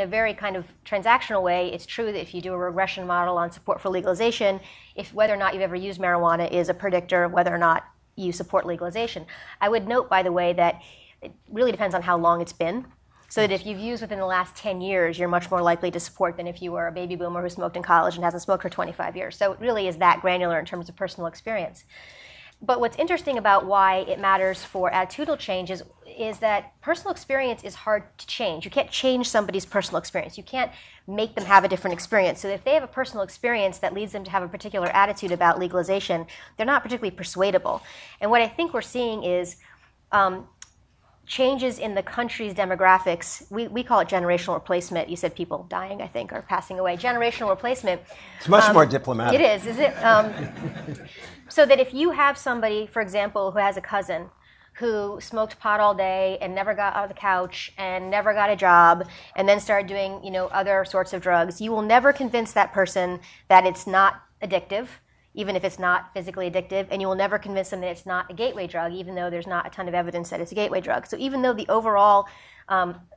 In a very kind of transactional way, it's true that if you do a regression model on support for legalization, if whether or not you've ever used marijuana is a predictor of whether or not you support legalization. I would note, by the way, that it really depends on how long it's been. So that if you've used within the last 10 years, you're much more likely to support than if you were a baby boomer who smoked in college and hasn't smoked for 25 years. So it really is that granular in terms of personal experience. But what's interesting about why it matters for attitudinal change is that personal experience is hard to change. You can't change somebody's personal experience. You can't make them have a different experience. So if they have a personal experience that leads them to have a particular attitude about legalization, they're not particularly persuadable. And what I think we're seeing is changes in the country's demographics. We call it generational replacement. You said people dying, I think, or passing away. Generational replacement. It's much more diplomatic. It is it? So that if you have somebody, for example, who has a cousin who smoked pot all day and never got out of the couch and never got a job and then started doing, other sorts of drugs, you will never convince that person that it's not addictive, even if it's not physically addictive, and you will never convince them that it's not a gateway drug, even though there's not a ton of evidence that it's a gateway drug. So even though the overall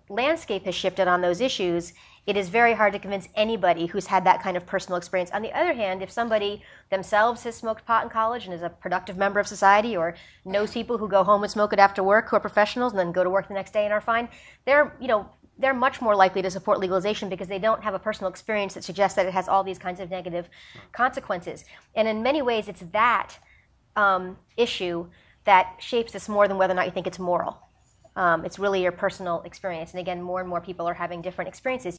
landscape has shifted on those issues, it is very hard to convince anybody who's had that kind of personal experience. On the other hand, if somebody themselves has smoked pot in college and is a productive member of society, or knows people who go home and smoke it after work who are professionals and then go to work the next day and are fine, they're much more likely to support legalization because they don't have a personal experience that suggests that it has all these kinds of negative consequences. And in many ways, it's that issue that shapes this more than whether or not you think it's moral. It's really your personal experience. And again, more and more people are having different experiences.